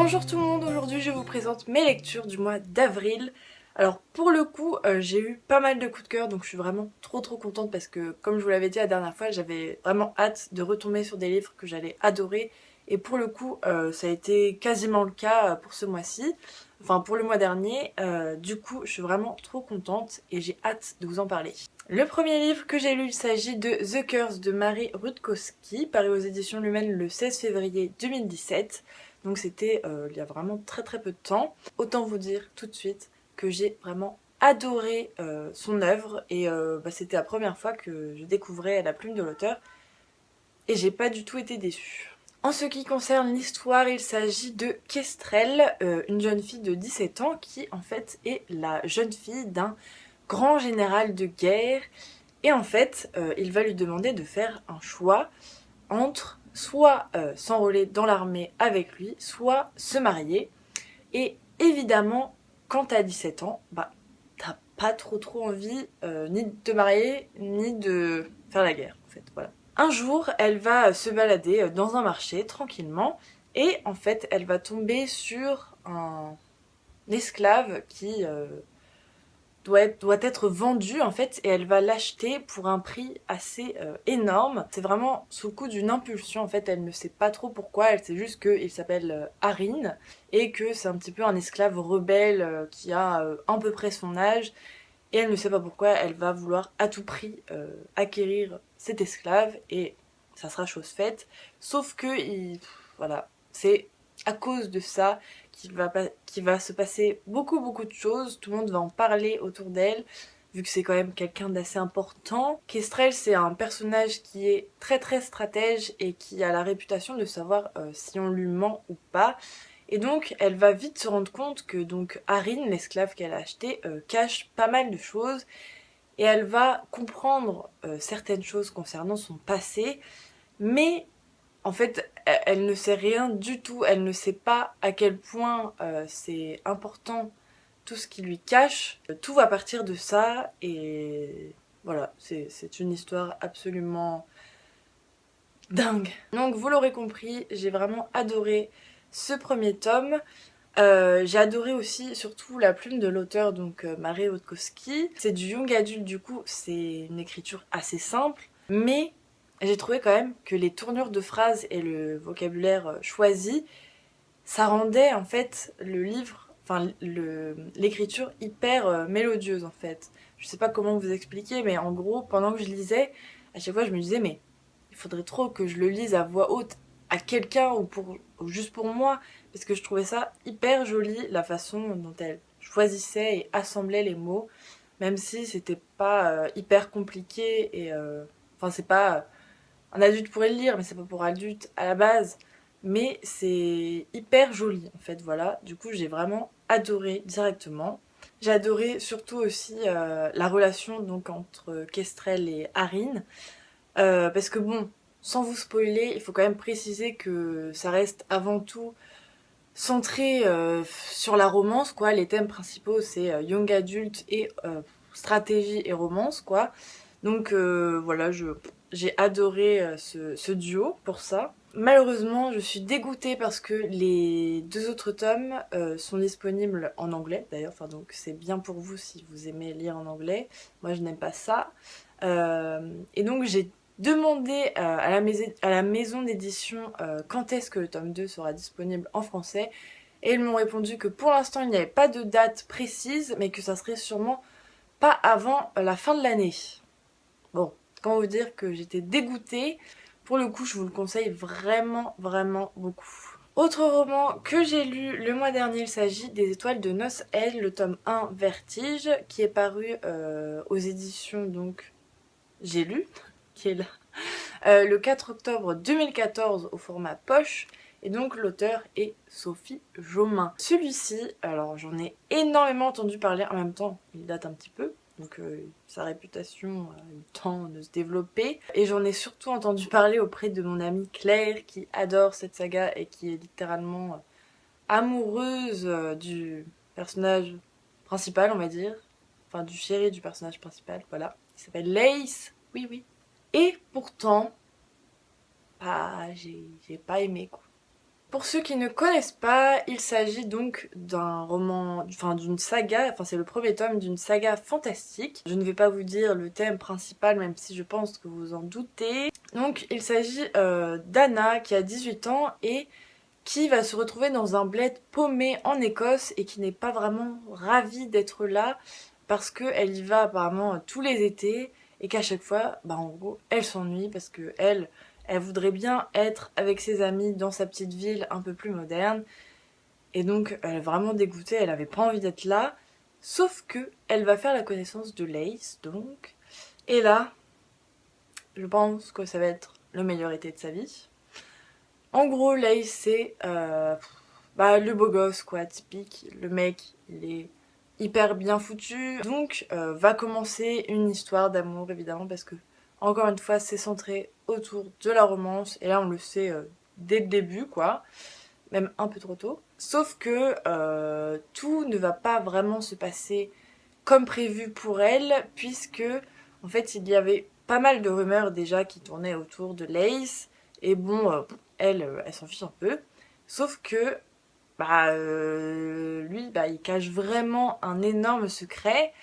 Bonjour tout le monde, aujourd'hui je vous présente mes lectures du mois d'avril. Alors pour le coup j'ai eu pas mal de coups de cœur, donc je suis vraiment trop contente parce que comme je vous l'avais dit la dernière fois, j'avais vraiment hâte de retomber sur des livres que j'allais adorer. Et pour le coup ça a été quasiment le cas pour ce mois-ci, enfin pour le mois dernier. Du coup je suis vraiment trop contente et j'ai hâte de vous en parler. Le premier livre que j'ai lu, il s'agit de The Curse de Mary Rutkowski, paru aux éditions Lumen le 16 février 2017. Donc c'était il y a vraiment très peu de temps. Autant vous dire tout de suite que j'ai vraiment adoré son œuvre et c'était la première fois que je découvrais la plume de l'auteur et j'ai pas du tout été déçue. En ce qui concerne l'histoire, il s'agit de Kestrel, une jeune fille de 17 ans qui en fait est la jeune fille d'un grand général de guerre et en fait il va lui demander de faire un choix entre soit s'enrôler dans l'armée avec lui, soit se marier. Et évidemment, quand t'as 17 ans, t'as pas trop envie ni de te marier, ni de faire la guerre, en fait, voilà. Un jour, elle va se balader dans un marché, tranquillement, et en fait, elle va tomber sur un esclave qui doit être vendue en fait, et elle va l'acheter pour un prix assez énorme. C'est vraiment sous le coup d'une impulsion en fait, elle ne sait pas trop pourquoi, elle sait juste qu'il s'appelle Arin et que c'est un petit peu un esclave rebelle qui a à peu près son âge, et elle ne sait pas pourquoi elle va vouloir à tout prix acquérir cet esclave et ça sera chose faite. Sauf que voilà, c'est à cause de ça qu'il va se passer beaucoup de choses. Tout le monde va en parler autour d'elle, vu que c'est quand même quelqu'un d'assez important. Kestrel, c'est un personnage qui est très stratège et qui a la réputation de savoir si on lui ment ou pas. Et donc elle va vite se rendre compte que donc Arin, l'esclave qu'elle a acheté, cache pas mal de choses, et elle va comprendre certaines choses concernant son passé, mais en fait elle ne sait rien du tout, elle ne sait pas à quel point c'est important tout ce qui lui cache. Tout va partir de ça et voilà, c'est une histoire absolument dingue. Donc vous l'aurez compris, j'ai vraiment adoré ce premier tome. J'ai adoré aussi surtout la plume de l'auteur, donc Mary Rutkowski. C'est du young adulte, du coup c'est une écriture assez simple, mais j'ai trouvé quand même que les tournures de phrases et le vocabulaire choisi, ça rendait en fait le livre, enfin l'écriture hyper mélodieuse en fait. Je sais pas comment vous expliquer, mais en gros pendant que je lisais, à chaque fois je me disais mais il faudrait trop que je le lise à voix haute à quelqu'un ou juste pour moi, parce que je trouvais ça hyper joli la façon dont elle choisissait et assemblait les mots, même si c'était pas hyper compliqué et enfin c'est pas un adulte pourrait le lire, mais c'est pas pour adultes à la base, mais c'est hyper joli en fait, voilà. Du coup j'ai vraiment adoré directement. J'ai adoré surtout aussi la relation donc entre Kestrel et Arin. Parce que bon, sans vous spoiler, il faut quand même préciser que ça reste avant tout centré sur la romance, quoi. Les thèmes principaux, c'est young adulte et stratégie et romance, quoi. Donc voilà, j'ai adoré ce duo pour ça. Malheureusement, je suis dégoûtée parce que les deux autres tomes sont disponibles en anglais, d'ailleurs. Enfin, donc c'est bien pour vous si vous aimez lire en anglais. Moi, je n'aime pas ça. Et donc j'ai demandé à la maison d'édition quand est-ce que le tome 2 sera disponible en français, et ils m'ont répondu que pour l'instant il n'y avait pas de date précise, mais que ça serait sûrement pas avant la fin de l'année. Bon, comment vous dire que j'étais dégoûtée. Pour le coup, je vous le conseille vraiment beaucoup. Autre roman que j'ai lu le mois dernier, il s'agit des Étoiles de Noces L, le tome 1 Vertige, qui est paru aux éditions donc J'ai lu, qui est là, le 4 octobre 2014 au format poche. Et donc l'auteur est Sophie Jomain. Celui-ci, alors j'en ai énormément entendu parler, en même temps il date un petit peu, donc sa réputation a eu le temps de se développer. Et j'en ai surtout entendu parler auprès de mon amie Claire qui adore cette saga et qui est littéralement amoureuse du personnage principal, on va dire. Enfin du chéri du personnage principal, voilà. Il s'appelle Lace, oui. Et pourtant, j'ai pas aimé quoi. Pour ceux qui ne connaissent pas, il s'agit donc d'un roman, enfin d'une saga, enfin c'est le premier tome d'une saga fantastique. Je ne vais pas vous dire le thème principal, même si je pense que vous en doutez. Donc il s'agit d'Anna qui a 18 ans et qui va se retrouver dans un bled paumé en Écosse et qui n'est pas vraiment ravie d'être là parce qu'elle y va apparemment tous les étés et qu'à chaque fois, bah en gros, elle s'ennuie parce que elle voudrait bien être avec ses amis dans sa petite ville un peu plus moderne. Et donc, elle est vraiment dégoûtée, elle avait pas envie d'être là. Sauf que elle va faire la connaissance de Lace, donc. Et là, je pense que ça va être le meilleur été de sa vie. En gros, Lace, c'est le beau gosse, quoi, typique. Le mec, il est hyper bien foutu. Donc, va commencer une histoire d'amour, évidemment, parce que, encore une fois, c'est centré autour de la romance. Et là, on le sait dès le début, quoi. Même un peu trop tôt. Sauf que tout ne va pas vraiment se passer comme prévu pour elle, puisque, en fait, il y avait pas mal de rumeurs déjà qui tournaient autour de Lace. Et bon, elle s'en fiche un peu. Sauf que lui, il cache vraiment un énorme secret.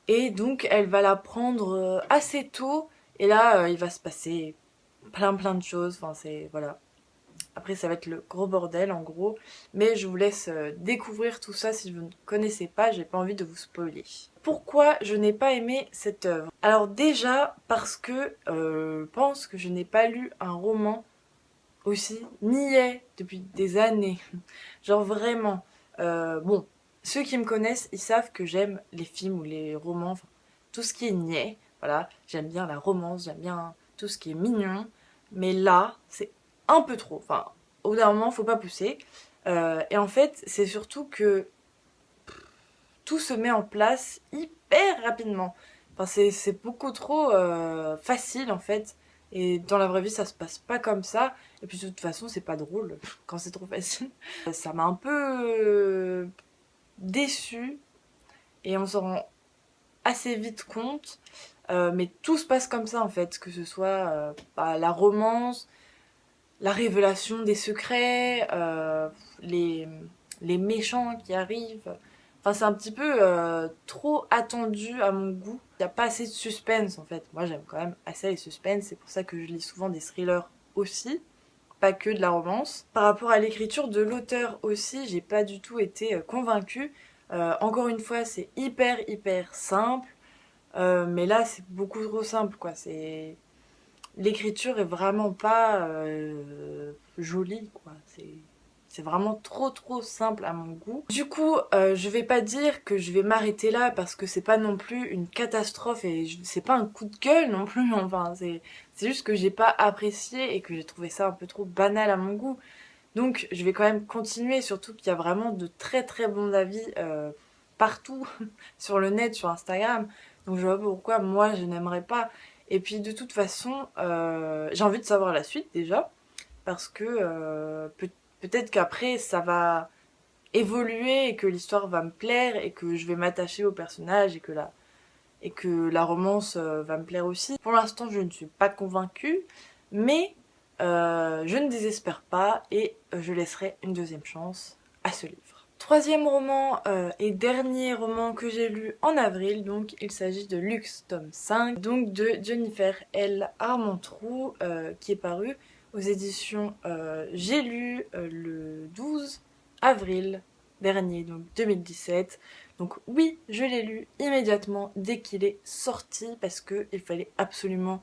Et donc, elle va l'apprendre assez tôt. Et là, il va se passer plein de choses. Enfin, c'est... Voilà. Après, ça va être le gros bordel, en gros. Mais je vous laisse découvrir tout ça si vous ne connaissez pas. J'ai pas envie de vous spoiler. Pourquoi je n'ai pas aimé cette œuvre? Alors déjà, parce que je pense que je n'ai pas lu un roman aussi niais depuis des années. Genre vraiment. Bon, ceux qui me connaissent, ils savent que j'aime les films ou les romans, enfin, tout ce qui est niais. Voilà, j'aime bien la romance, j'aime bien tout ce qui est mignon. Mais là, c'est un peu trop. Enfin, au bout d'un moment, faut pas pousser. Et en fait, c'est surtout que tout se met en place hyper rapidement. Enfin, c'est beaucoup trop facile en fait. Et dans la vraie vie, ça se passe pas comme ça. Et puis de toute façon, c'est pas drôle quand c'est trop facile. Ça m'a un peu déçue. Et on s'en rend assez vite compte. Mais tout se passe comme ça en fait. Que ce soit la romance, la révélation des secrets, les méchants qui arrivent. Enfin, c'est un petit peu trop attendu à mon goût. Il n'y a pas assez de suspense en fait. Moi, j'aime quand même assez les suspens. C'est pour ça que je lis souvent des thrillers aussi, pas que de la romance. Par rapport à l'écriture de l'auteur aussi, j'ai pas du tout été convaincue. Encore une fois, c'est hyper simple. Mais là, c'est beaucoup trop simple, quoi. L'écriture est vraiment pas jolie, quoi. C'est vraiment trop simple à mon goût. Du coup, je vais pas dire que je vais m'arrêter là parce que c'est pas non plus une catastrophe et c'est pas un coup de gueule non plus. Enfin, c'est juste que j'ai pas apprécié et que j'ai trouvé ça un peu trop banal à mon goût. Donc, je vais quand même continuer, surtout qu'il y a vraiment de très bons avis partout sur le net, sur Instagram. Donc, je vois pas pourquoi moi je n'aimerais pas. Et puis, de toute façon, j'ai envie de savoir la suite déjà parce que peut-être qu'après ça va évoluer et que l'histoire va me plaire et que je vais m'attacher au personnage et que la romance va me plaire aussi. Pour l'instant, je ne suis pas convaincue, mais je ne désespère pas et je laisserai une deuxième chance à ce livre. Troisième roman et dernier roman que j'ai lu en avril, donc il s'agit de Luxe tome 5, donc de Jennifer L. Armentrout, qui est paru aux éditions J'ai lu le 12 avril dernier, donc 2017. Donc oui, je l'ai lu immédiatement dès qu'il est sorti parce qu'il fallait absolument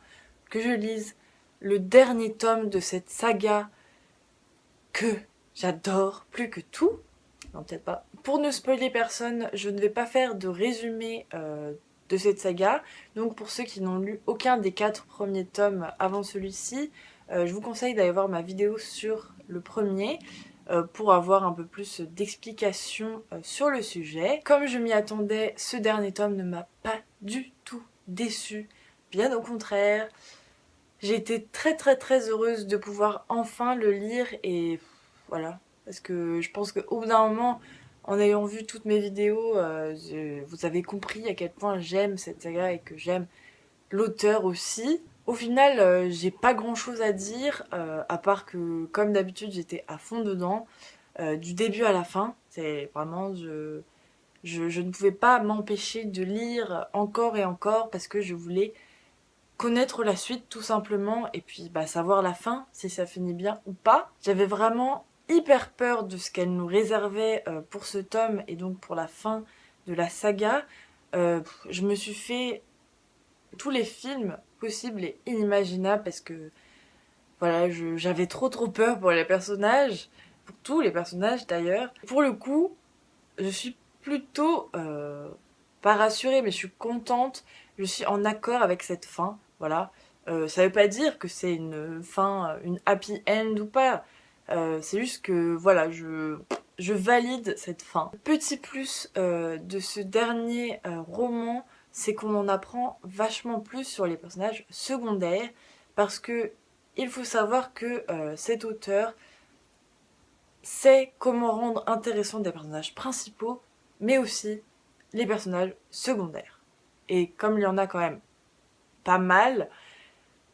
que je lise le dernier tome de cette saga que j'adore plus que tout. Non, peut-être pas. Pour ne spoiler personne, je ne vais pas faire de résumé de cette saga. Donc pour ceux qui n'ont lu aucun des 4 premiers tomes avant celui-ci, je vous conseille d'aller voir ma vidéo sur le premier pour avoir un peu plus d'explications sur le sujet. Comme je m'y attendais, ce dernier tome ne m'a pas du tout déçue. Bien au contraire, j'ai été très heureuse de pouvoir enfin le lire et voilà. Parce que je pense qu'au bout d'un moment, en ayant vu toutes mes vidéos, vous avez compris à quel point j'aime cette saga et que j'aime l'auteur aussi. Au final, j'ai pas grand chose à dire, à part que comme d'habitude j'étais à fond dedans, du début à la fin. C'est vraiment, je ne pouvais pas m'empêcher de lire encore et encore parce que je voulais connaître la suite tout simplement et puis bah, savoir la fin, si ça finit bien ou pas. J'avais vraiment hyper peur de ce qu'elle nous réservait pour ce tome et donc pour la fin de la saga. Je me suis fait tous les films possibles et inimaginables parce que voilà, j'avais trop peur pour les personnages, pour tous les personnages d'ailleurs. Pour le coup, je suis plutôt pas rassurée, mais je suis contente, je suis en accord avec cette fin, voilà. Ça veut pas dire que c'est une fin, une happy end ou pas. C'est juste que voilà, je valide cette fin. Petit plus de ce dernier roman, c'est qu'on en apprend vachement plus sur les personnages secondaires, parce que il faut savoir que cet auteur sait comment rendre intéressant des personnages principaux, mais aussi les personnages secondaires. Et comme il y en a quand même pas mal,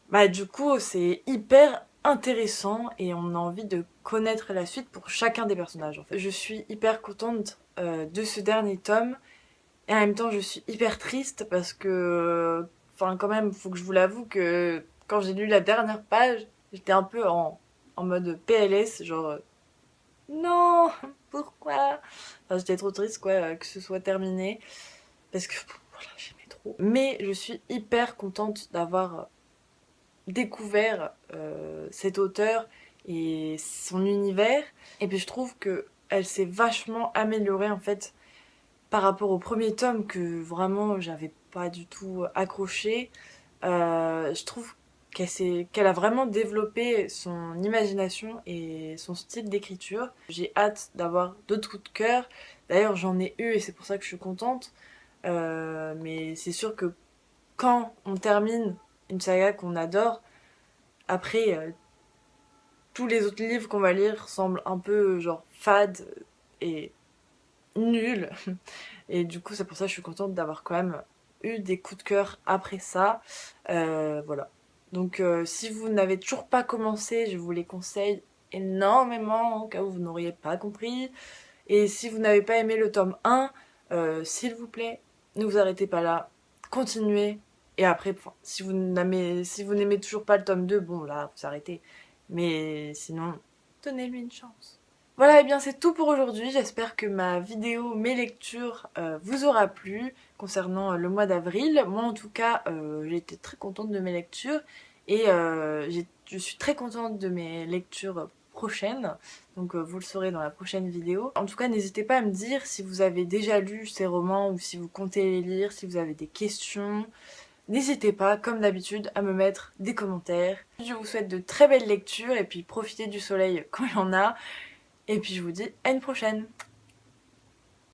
bah du coup c'est hyper intéressant et on a envie de connaître la suite pour chacun des personnages en fait. Je suis hyper contente de ce dernier tome et en même temps je suis hyper triste parce que, enfin quand même faut que je vous l'avoue que quand j'ai lu la dernière page j'étais un peu en mode PLS, genre non, pourquoi? Enfin, j'étais trop triste quoi que ce soit terminé parce que voilà, j'aimais trop. Mais je suis hyper contente d'avoir découvert cet auteur et son univers. Et puis je trouve que elle s'est vachement améliorée en fait par rapport au premier tome que vraiment j'avais pas du tout accroché. Je trouve qu'elle a vraiment développé son imagination et son style d'écriture. J'ai hâte d'avoir d'autres coups de cœur. D'ailleurs, j'en ai eu et c'est pour ça que je suis contente. Mais c'est sûr que quand on termine une saga qu'on adore, après, tous les autres livres qu'on va lire semblent un peu genre fades et nuls. Et du coup, c'est pour ça que je suis contente d'avoir quand même eu des coups de cœur après ça. Voilà. Donc si vous n'avez toujours pas commencé, je vous les conseille énormément, au cas où vous n'auriez pas compris. Et si vous n'avez pas aimé le tome 1, s'il vous plaît, ne vous arrêtez pas là, continuez. Et après, si vous n'aimez toujours pas le tome 2, bon là, vous arrêtez. Mais sinon, donnez-lui une chance. Voilà, et bien c'est tout pour aujourd'hui. J'espère que ma vidéo, mes lectures, vous aura plu concernant le mois d'avril. Moi en tout cas, j'ai été très contente de mes lectures et je suis très contente de mes lectures prochaines. Donc vous le saurez dans la prochaine vidéo. En tout cas, n'hésitez pas à me dire si vous avez déjà lu ces romans ou si vous comptez les lire, si vous avez des questions. N'hésitez pas, comme d'habitude, à me mettre des commentaires. Je vous souhaite de très belles lectures et puis profitez du soleil quand il y en a. Et puis je vous dis à une prochaine.